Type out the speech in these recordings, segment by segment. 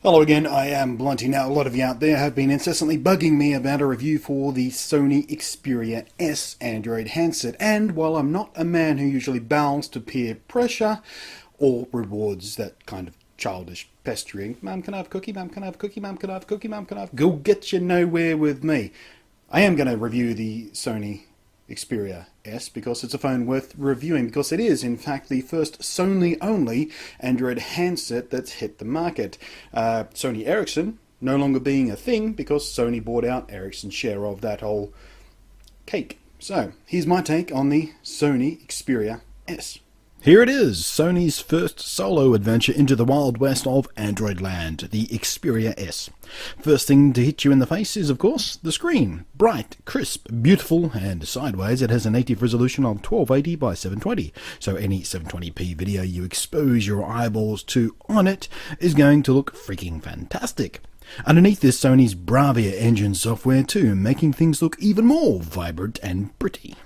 Hello again, I am Blunty. Now, a lot of you out there have been incessantly bugging me about a review for the Sony Xperia S Android handset, and while I'm not a man who usually bows to peer pressure or rewards that kind of childish pestering, Mum, can I have a cookie? Mum, can I have a cookie? Mum, can I have a cookie? Mum, can I have... Go get you nowhere with me. I am going to review the Sony Xperia S because it's a phone worth reviewing, because it is in fact the first Sony only Android handset that's hit the market. Sony Ericsson no longer being a thing because Sony bought out Ericsson's share of that whole cake. So here's my take on the Sony Xperia S. Here it is, Sony's first solo adventure into the wild west of Android land, the Xperia S. First thing to hit you in the face is, of course, the screen. Bright, crisp, beautiful, and sideways it has a native resolution of 1280 by 720, so any 720p video you expose your eyeballs to on it is going to look freaking fantastic. Underneath is Sony's Bravia engine software too, making things look even more vibrant and pretty.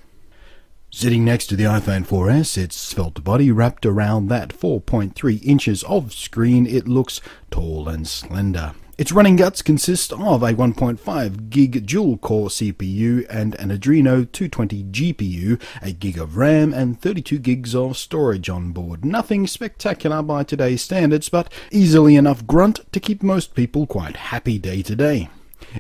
Sitting next to the iPhone 4S, its svelte body wrapped around that 4.3 inches of screen, it looks tall and slender. Its running guts consist of a 1.5 gig dual-core CPU and an Adreno 220 GPU, a gig of RAM and 32 gigs of storage on board. Nothing spectacular by today's standards, but easily enough grunt to keep most people quite happy day to day.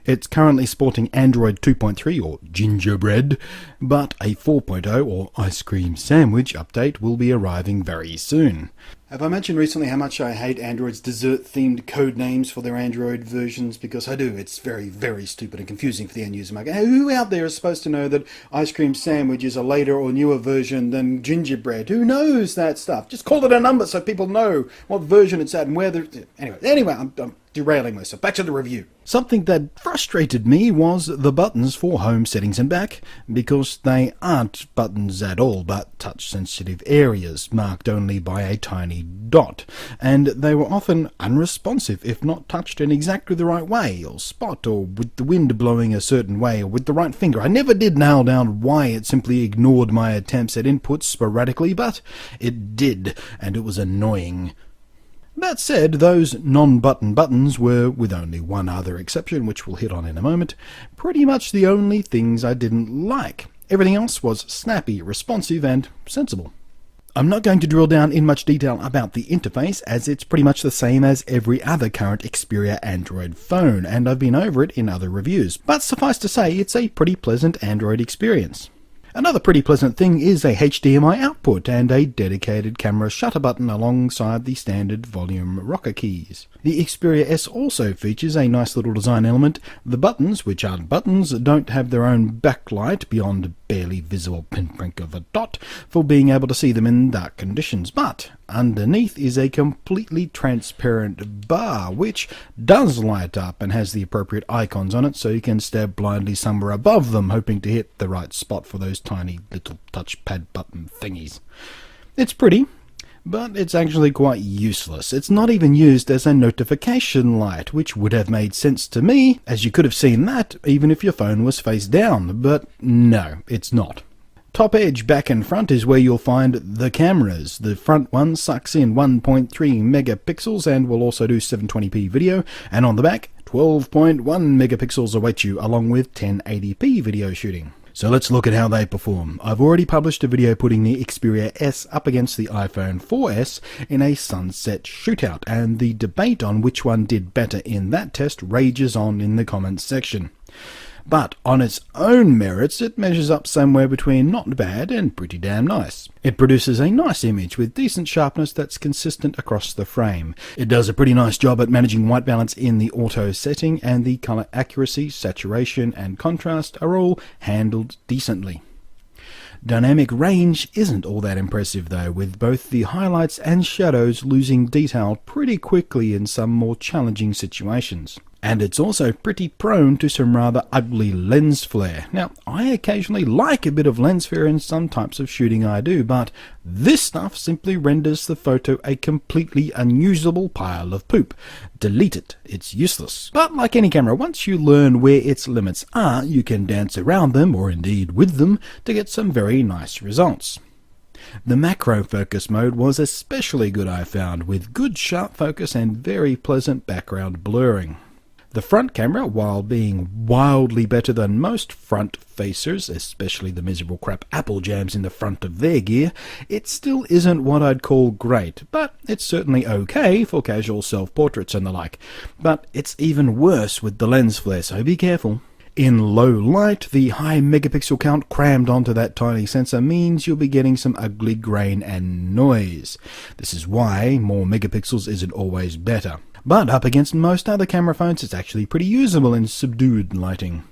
It's currently sporting Android 2.3 or gingerbread, but a 4.0 or ice cream sandwich update will be arriving very soon. Have I mentioned recently how much I hate Android's dessert-themed code names for their Android versions? Because I do. It's very, very stupid and confusing for the end-user market. Who out there is supposed to know that ice cream sandwich is a later or newer version than gingerbread? Who knows that stuff? Just call it a number so people know what version it's at and where they're... Anyway, I'm derailing myself. Back to the review. Something that frustrated me was the buttons for home settings and back, because they aren't buttons at all, but touch-sensitive areas marked only by a tiny dot, and they were often unresponsive if not touched in exactly the right way or spot, or with the wind blowing a certain way, or with the right finger. I never did nail down why it simply ignored my attempts at inputs sporadically, but it did, and it was annoying. That said, those non-button buttons were, with only one other exception, which we'll hit on in a moment, pretty much the only things I didn't like. Everything else was snappy, responsive, and sensible. I'm not going to drill down in much detail about the interface, as it's pretty much the same as every other current Xperia Android phone, and I've been over it in other reviews, but suffice to say it's a pretty pleasant Android experience. Another pretty pleasant thing is a HDMI output and a dedicated camera shutter button alongside the standard volume rocker keys. The Xperia S also features a nice little design element. The buttons, which aren't buttons, don't have their own backlight beyond a barely visible pinprick of a dot for being able to see them in dark conditions, but underneath is a completely transparent bar which does light up and has the appropriate icons on it, so you can stare blindly somewhere above them hoping to hit the right spot for those tiny little touchpad button thingies. It's pretty, but it's actually quite useless. It's not even used as a notification light, which would have made sense to me, as you could have seen that even if your phone was face down, but no, it's not. Top edge back and front is where you'll find the cameras. The front one sucks in 1.3 megapixels and will also do 720p video, and on the back 12.1 megapixels await you, along with 1080p video shooting. So let's look at how they perform. I've already published a video putting the Xperia S up against the iPhone 4S in a sunset shootout, and the debate on which one did better in that test rages on in the comments section. But on its own merits, it measures up somewhere between not bad and pretty damn nice. It produces a nice image with decent sharpness that's consistent across the frame. It does a pretty nice job at managing white balance in the auto setting, and the color accuracy, saturation, and contrast are all handled decently. Dynamic range isn't all that impressive though, with both the highlights and shadows losing detail pretty quickly in some more challenging situations. And it's also pretty prone to some rather ugly lens flare. Now, I occasionally like a bit of lens flare in some types of shooting I do, but this stuff simply renders the photo a completely unusable pile of poop. Delete it, it's useless. But like any camera, once you learn where its limits are, you can dance around them, or indeed with them, to get some very nice results. The macro focus mode was especially good, I found, with good sharp focus and very pleasant background blurring. The front camera, while being wildly better than most front facers, especially the miserable crap Apple jams in the front of their gear, it still isn't what I'd call great, but it's certainly okay for casual self-portraits and the like. But it's even worse with the lens flare, so be careful. In low light, the high megapixel count crammed onto that tiny sensor means you'll be getting some ugly grain and noise. This is why more megapixels isn't always better. But up against most other camera phones, it's actually pretty usable in subdued lighting.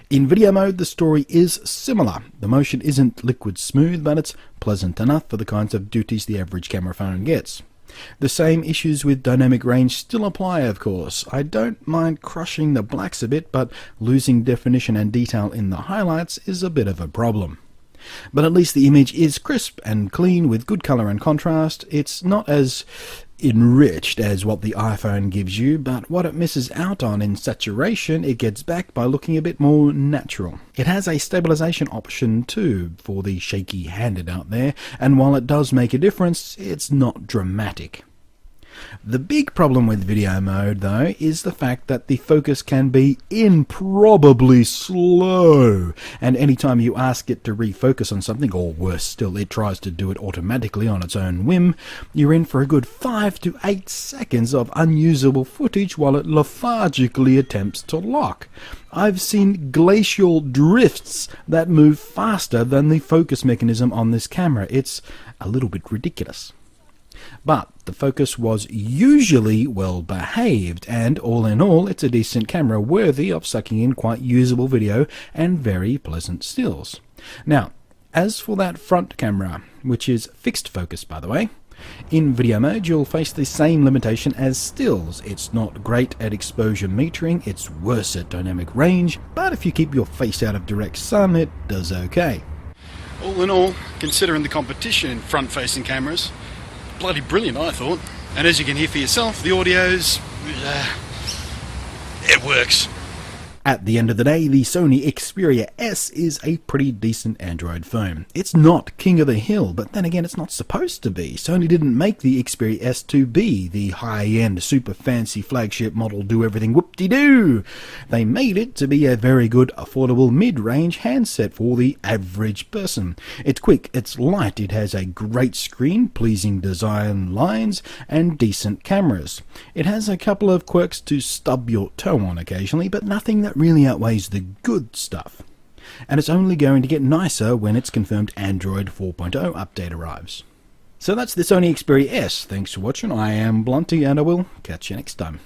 In video mode, the story is similar. The motion isn't liquid smooth, but it's pleasant enough for the kinds of duties the average camera phone gets. The same issues with dynamic range still apply, of course. I don't mind crushing the blacks a bit, but losing definition and detail in the highlights is a bit of a problem. But at least the image is crisp and clean with good color and contrast. It's not as enriched as what the iPhone gives you, but what it misses out on in saturation, it gets back by looking a bit more natural. It has a stabilization option too, for the shaky-handed out there, and while it does make a difference, it's not dramatic. The big problem with video mode, though, is the fact that the focus can be improbably slow, and anytime you ask it to refocus on something, or worse still, it tries to do it automatically on its own whim, you're in for a good 5 to 8 seconds of unusable footage while it lethargically attempts to lock. I've seen glacial drifts that move faster than the focus mechanism on this camera. It's a little bit ridiculous. But the focus was usually well behaved, and all in all it's a decent camera worthy of sucking in quite usable video and very pleasant stills. Now, as for that front camera, which is fixed focus by the way, in video mode you'll face the same limitation as stills. It's not great at exposure metering, it's worse at dynamic range, but if you keep your face out of direct sun it does okay. All in all, considering the competition in front-facing cameras, bloody brilliant, I thought. And as you can hear for yourself, the audio's... it works. At the end of the day, the Sony Xperia S is a pretty decent Android phone. It's not king of the hill, but then again it's not supposed to be. Sony didn't make the Xperia S to be the high-end, super fancy flagship model do-everything whoop-de-doo. They made it to be a very good, affordable mid-range handset for the average person. It's quick, it's light, it has a great screen, pleasing design lines, and decent cameras. It has a couple of quirks to stub your toe on occasionally, but nothing that really outweighs the good stuff. And it's only going to get nicer when its confirmed Android 4.0 update arrives. So that's the Sony Xperia S. Thanks for watching. I am Blunty, and I will catch you next time.